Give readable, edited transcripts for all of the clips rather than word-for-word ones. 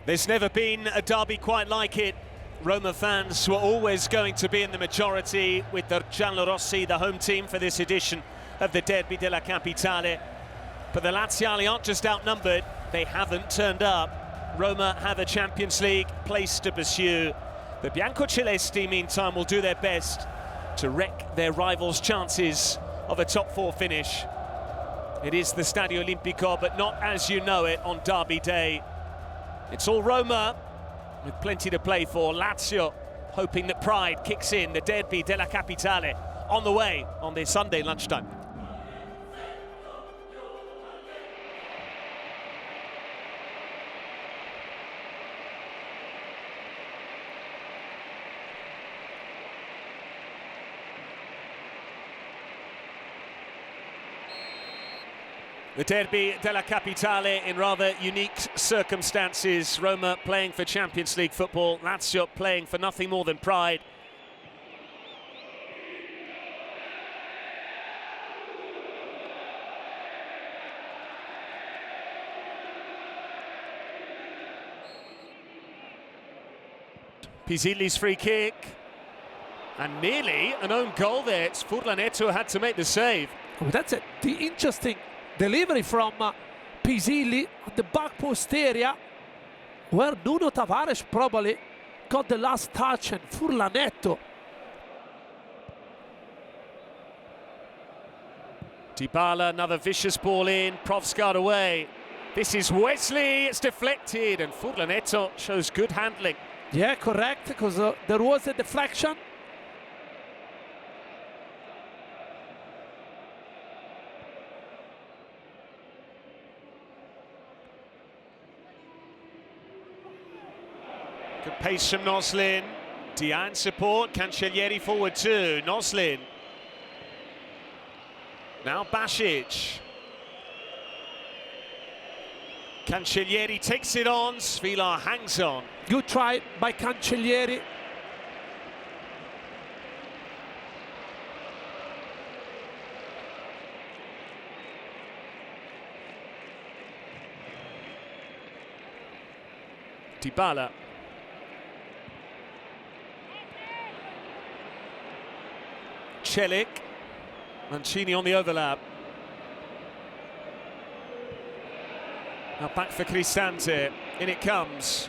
There's never been a derby quite like it. Roma fans were always going to be in the majority with the giallorossi, the home team for this edition of the Derby della Capitale. But the Laziali aren't just outnumbered, they haven't turned up. Roma have a Champions League place to pursue. The Biancocelesti, meantime, will do their best to wreck their rivals' chances of a top four finish. It is the Stadio Olimpico, but not as you know it on Derby Day. It's all Roma, with plenty to play for. Lazio hoping that pride kicks in. The Derby della Capitale on the way on this Sunday lunchtime. The Derby della Capitale in rather unique circumstances. Roma playing for Champions League football, Lazio playing for nothing more than pride. Pisilli's free kick. And nearly an own goal there. It's Furlaneto who had to make the save. Oh, that's it. The interesting delivery from Pisilli at the back post area, where Nuno Tavares probably got the last touch, and Furlaneto. Dybala, another vicious ball in, Provsgaard away. This is Wesley, it's deflected, and Furlaneto shows good handling. Yeah, correct, because there was a deflection. Good pace from Noslin. Diane support, Cancellieri forward too. Noslin. Now Basic. Cancellieri takes it on, Svilar hangs on. Good try by Cancellieri. Dybala. Celik, Mancini on the overlap. Now back for Cristante, in it comes.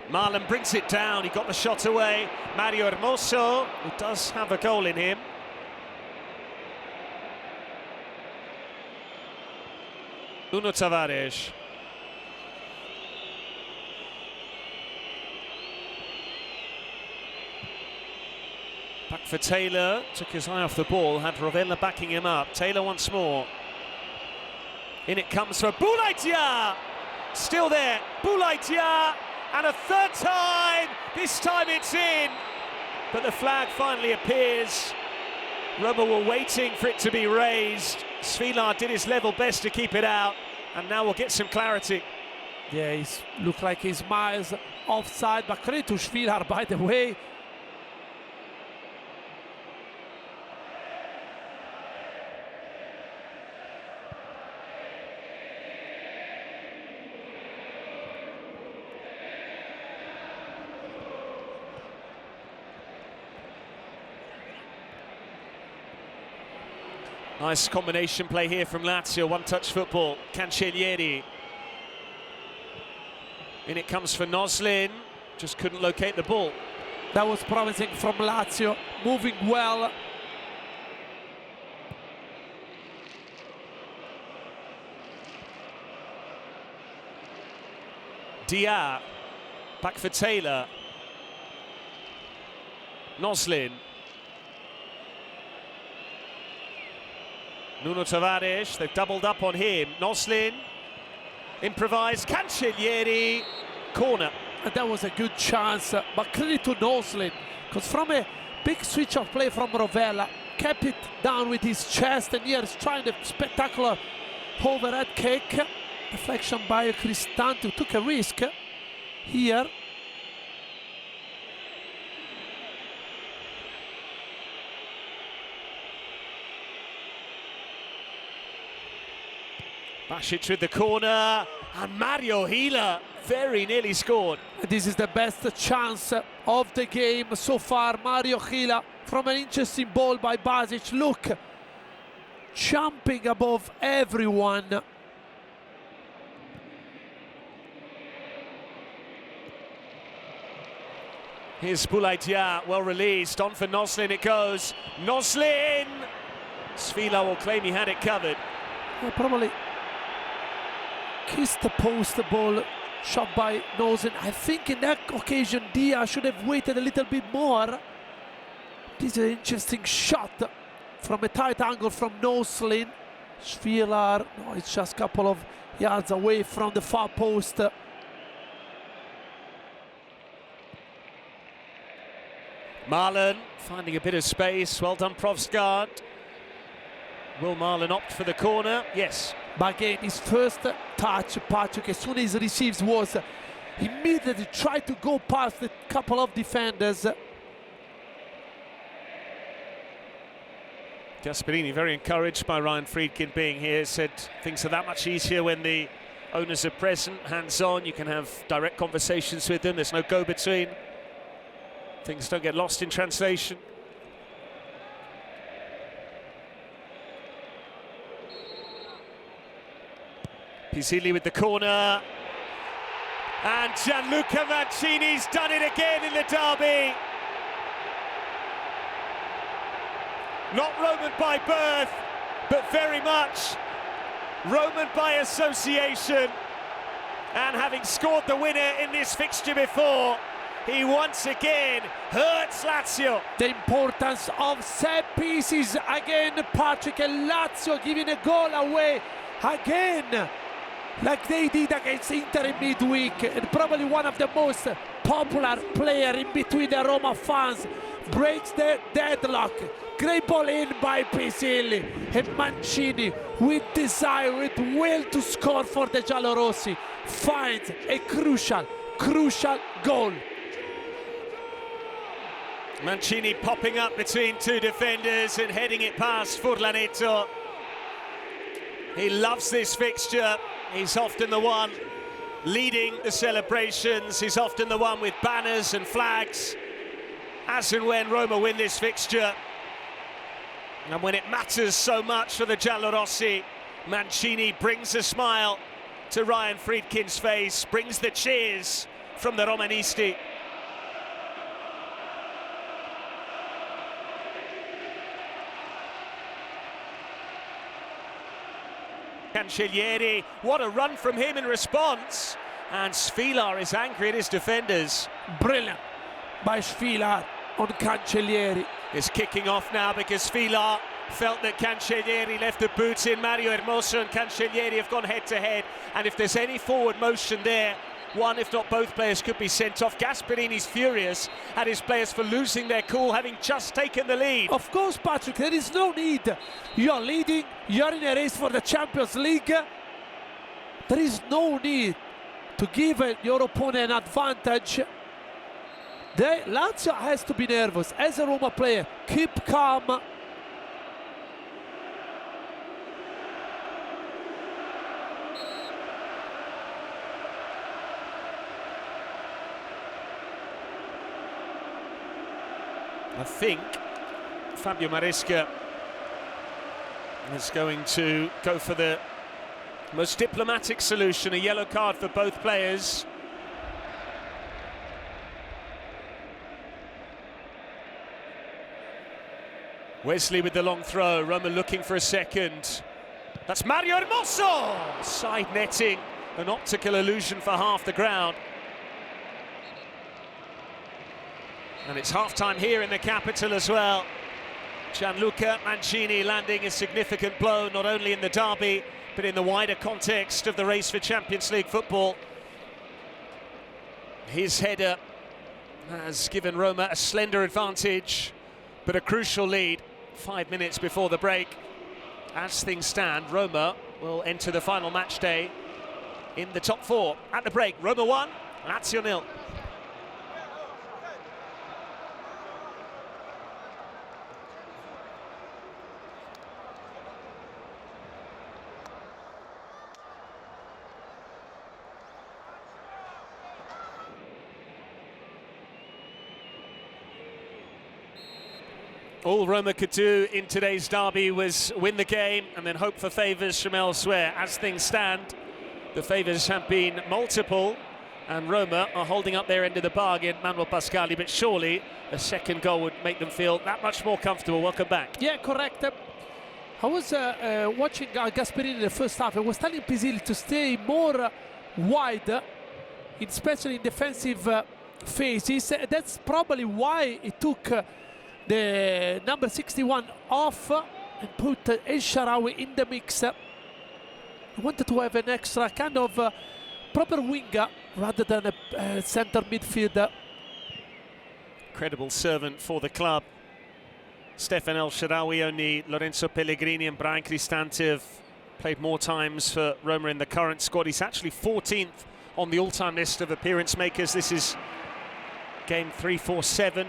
Marlon brings it down, he got the shot away. Mario Hermoso, who does have a goal in him. Nuno Tavares. Back for Taylor, took his eye off the ball, had Rovella backing him up. Taylor once more. In it comes for Boulaïtia! Still there, Boulaïtia, and a third time! This time it's in! But the flag finally appears. Roma were waiting for it to be raised. Svilar did his level best to keep it out, and now we'll get some clarity. Yeah, he looked like he's miles offside, but credit to Svilar, by the way. Nice combination play here from Lazio, one-touch football. Cancellieri. In it comes for Noslin, just couldn't locate the ball. That was promising from Lazio, moving well. Dia, back for Taylor. Noslin. Nuno Tavares, they've doubled up on him. Noslin, improvised, Cancellieri, corner. And that was a good chance, but credit to Noslin, because from a big switch of play from Rovella, kept it down with his chest, and here he's trying a spectacular overhead kick. Deflection by Cristante, who took a risk here. Basic with the corner, and Mario Hila very nearly scored. This is the best chance of the game so far. Mario Hila from an interesting ball by Basic. Look, jumping above everyone. Here's Boulaïdia, well released, on for Noslin it goes. Noslin! Sfila will claim he had it covered. Yeah, probably kissed the post, the ball shot by Noslin. I think in that occasion Dia should have waited a little bit more. This is an interesting shot from a tight angle from Noslin. Sfila, no, it's just a couple of yards away from the far post. Marlon finding a bit of space, well done Provsgaard. Will Marlon opt for the corner? Yes. But again, his first touch, Patrick, as soon as he receives, was immediately tried to go past a couple of defenders. Gasperini very encouraged by Ryan Friedkin being here, said things are that much easier when the owners are present, hands-on, you can have direct conversations with them, there's no go-between. Things don't get lost in translation. Pizzilli with the corner. And Gianluca Mancini's done it again in the derby. Not Roman by birth, but very much Roman by association. And having scored the winner in this fixture before, he once again hurts Lazio. The importance of set pieces again, Patrick, and Lazio giving a goal away again, like they did against Inter in midweek, and probably one of the most popular player in between the Roma fans breaks the deadlock. Great ball in by Pizzilli, and Mancini with desire, with will to score for the giallorossi, finds a crucial goal. Mancini popping up between two defenders and heading it past Furlanetto. He loves this fixture. He's often the one leading the celebrations. He's often the one with banners and flags, as and when Roma win this fixture. And when it matters so much for the giallorossi, Mancini brings a smile to Ryan Friedkin's face, brings the cheers from the Romanisti. Cancellieri, what a run from him in response, and Sfila is angry at his defenders. Brilliant by Sfila on Cancellieri. It's kicking off now because Sfila felt that Cancellieri left the boots in. Mario Hermoso and Cancellieri have gone head to head, and if there's any forward motion there, one if not both players could be sent off. Gasperini's furious at his players for losing their cool, having just taken the lead. Of course, Patrick, there is no need. You are leading, you are in a race for the Champions League. There is no need to give your opponent an advantage. Lazio has to be nervous. As a Roma player, keep calm. I think Fabio Maresca is going to go for the most diplomatic solution, a yellow card for both players. Wesley with the long throw, Roma looking for a second. That's Mario Hermoso! Side netting, an optical illusion for half the ground. And it's half-time here in the capital as well. Gianluca Mancini landing a significant blow, not only in the derby, but in the wider context of the race for Champions League football. His header has given Roma a slender advantage, but a crucial lead 5 minutes before the break. As things stand, Roma will enter the final match day in the top four. At the break, Roma 1, Lazio 0. All Roma could do in today's derby was win the game and then hope for favours from elsewhere. As things stand, the favours have been multiple, and Roma are holding up their end of the bargain, Manuel Pascali, but surely a second goal would make them feel that much more comfortable. Welcome back. Yeah, correct. I was watching Gasperini in the first half. I was telling Pisilli to stay more wide, especially in defensive phases. That's probably why he took the number 61 off and put El Shaarawy in the mix. He wanted to have an extra kind of proper winger rather than a center midfielder. Incredible servant for the club. Stefan El Shaarawy, only Lorenzo Pellegrini and Brian Cristante have played more times for Roma in the current squad. He's actually 14th on the all-time list of appearance makers. This is game 347.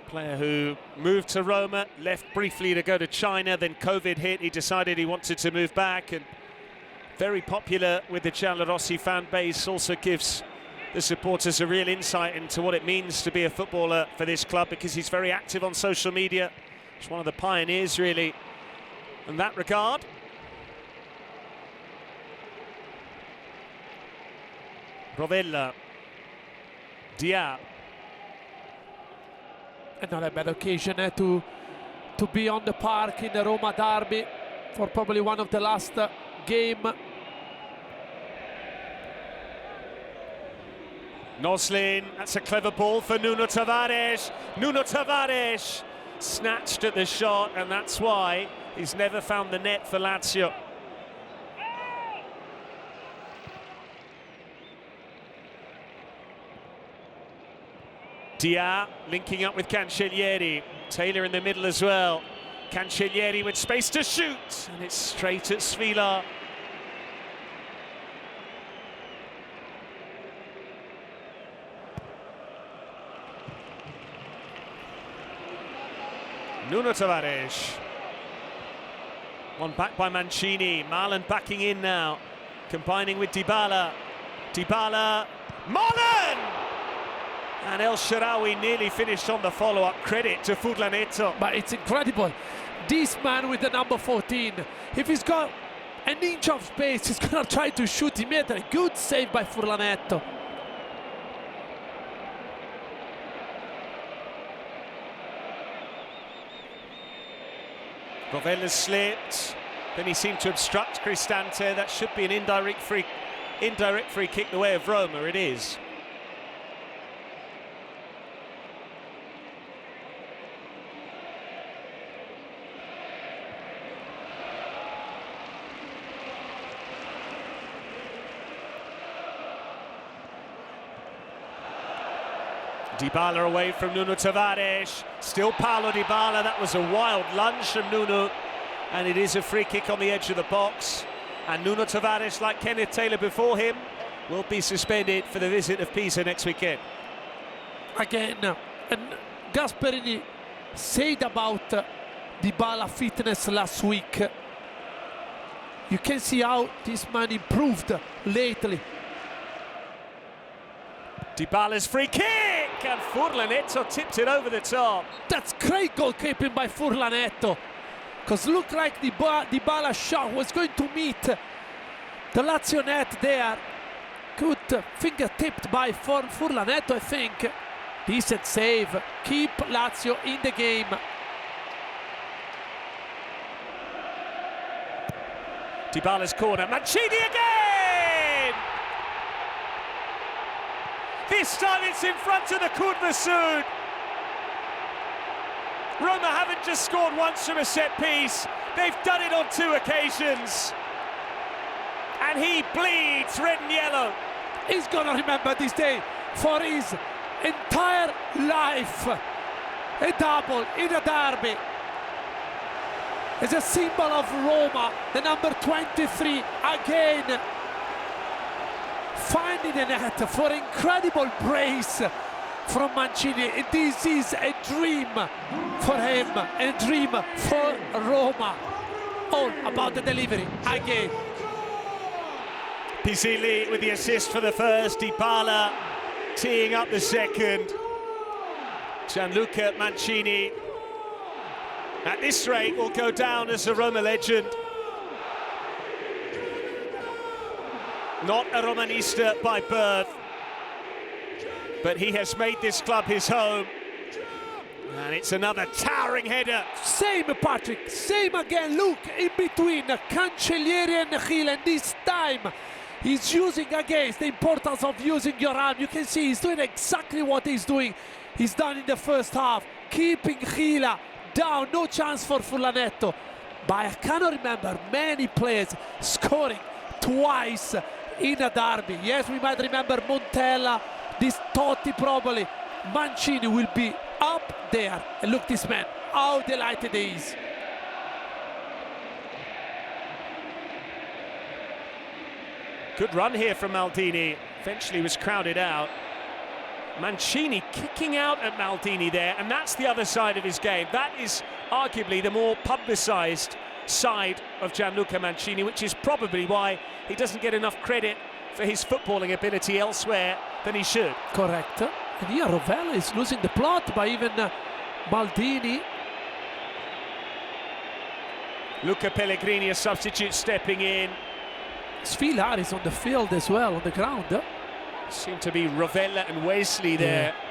Player who moved to Roma, left briefly to go to China, then COVID hit. He decided he wanted to move back, and very popular with the Giallorossi fan base. Also gives the supporters a real insight into what it means to be a footballer for this club, because he's very active on social media. He's one of the pioneers, really, in that regard. Rovella, Dia. Another bad occasion to be on the park in the Roma derby for probably one of the last game. Noslin, that's a clever ball for Nuno Tavares. Nuno Tavares snatched at the shot, and that's why he's never found the net for Lazio. Dia linking up with Cancellieri. Taylor in the middle as well. Cancellieri with space to shoot, and it's straight at Svilar. Nuno Tavares. One back by Mancini. Marlon backing in now, combining with Dybala. Dybala, Marlon! And El Shaarawy nearly finished on the follow-up. Credit to Furlanetto. But it's incredible. This man with the number 14, if he's got an inch of space, he's gonna try to shoot immediately. Good save by Furlanetto. Rovella slipped, then he seemed to obstruct Cristante. That should be an indirect free kick the way of Roma. It is. Dybala away from Nuno Tavares. Still Paulo Dybala. That was a wild lunge from Nuno, and it is a free kick on the edge of the box. And Nuno Tavares, like Kenneth Taylor before him, will be suspended for the visit of Pisa next weekend. Again, and Gasperini said about Dybala fitness last week. You can see how this man improved lately. Dybala's free kick, and Furlanetto tipped it over the top. That's great goalkeeping by Furlanetto, because looked like Dybala's shot was going to meet the Lazio net there. Good finger tipped by Furlanetto, I think. Decent save. Keep Lazio in the game. Dybala's corner. Mancini again! This time it's in front of the Curva Sud. Roma haven't just scored once from a set piece, they've done it on 2 occasions. And he bleeds red and yellow. He's gonna remember this day for his entire life. A double in a derby. It's a symbol of Roma, the number 23 again. Finding the net for incredible brace from Mancini. This is a dream for him, a dream for Roma. All about the delivery again. Pisilli with the assist for the first, Dybala teeing up the second. Gianluca Mancini, at this rate, will go down as a Roma legend. Not a Romanista by birth, but he has made this club his home. And it's another towering header. Same, Patrick, same again. Look, in between Cancellieri and Gil, and this time he's using against the importance of using your arm. You can see he's doing exactly what he's done in the first half, keeping Gila down, no chance for Fulanetto. But I cannot remember many players scoring twice in a derby. Yes, we might remember Montella, this Totti probably. Mancini will be up there. And look, this man, how delighted he is. Good run here from Maldini. Eventually was crowded out. Mancini kicking out at Maldini there, and that's the other side of his game. That is arguably the more publicised side of Gianluca Mancini, which is probably why he doesn't get enough credit for his footballing ability elsewhere than he should. Correct. And here Rovella is losing the plot by even Maldini. Luca Pellegrini, a substitute, stepping in. Svilar is on the field as well, on the ground. Seem to be Rovella and Wesley there. Yeah.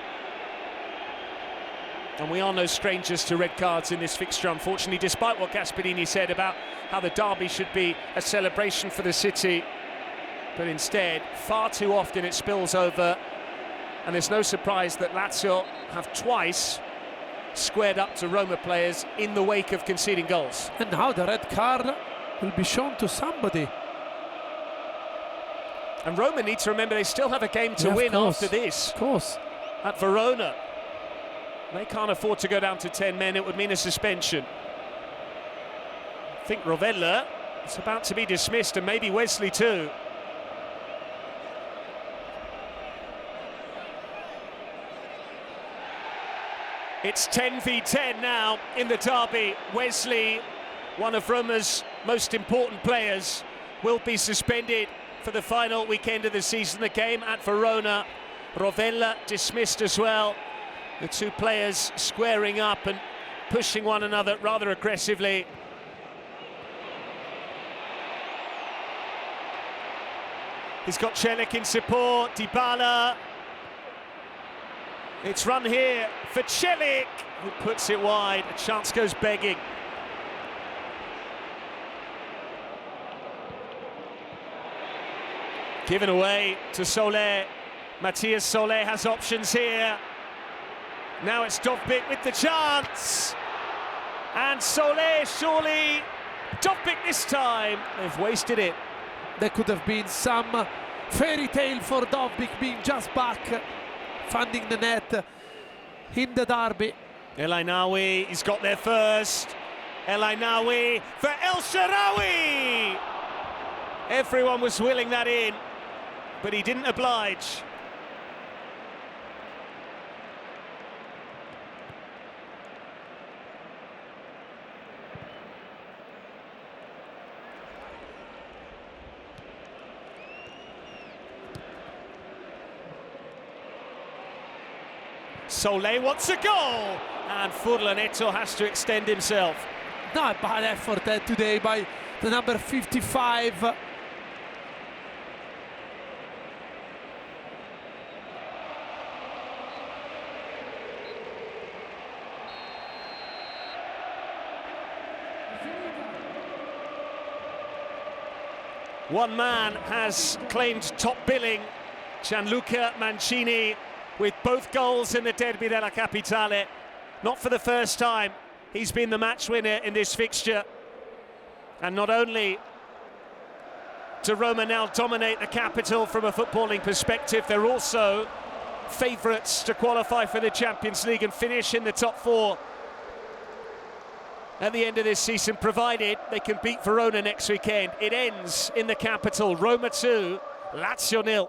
And we are no strangers to red cards in this fixture, unfortunately, despite what Gasperini said about how the derby should be a celebration for the city. But instead, far too often it spills over. And there's no surprise that Lazio have twice squared up to Roma players in the wake of conceding goals. And now the red card will be shown to somebody. And Roma need to remember they still have a game to win after this. Of course. At Verona. They can't afford to go down to 10 men. It would mean a suspension. I think Rovella is about to be dismissed, and maybe Wesley too. It's 10 v 10 now in the derby. Wesley, one of Roma's most important players, will be suspended for the final weekend of the season. The game at Verona. Rovella dismissed as well. The two players squaring up and pushing one another rather aggressively. He's got Celik in support, Dybala. It's run here for Celik, who puts it wide. A chance goes begging. Given away to Solé. Matthias Solé has options here. Now it's Dovbyk with the chance. And Solé, surely. Dovbyk this time. They've wasted it. There could have been some fairy tale for Dovbyk being just back, finding the net in the derby. El Ainaoui, he's got there first. El Ainaoui for El Shaarawy. Everyone was willing that in, but he didn't oblige. Solé wants a goal, and Furlanetto has to extend himself. Not a bad effort today by the number 55. One man has claimed top billing, Gianluca Mancini, with both goals in the Derby della Capitale. Not for the first time, he's been the match winner in this fixture. And not only do Roma now dominate the capital from a footballing perspective, they're also favourites to qualify for the Champions League and finish in the top four at the end of this season, provided they can beat Verona next weekend. It ends in the capital. Roma 2, Lazio 0.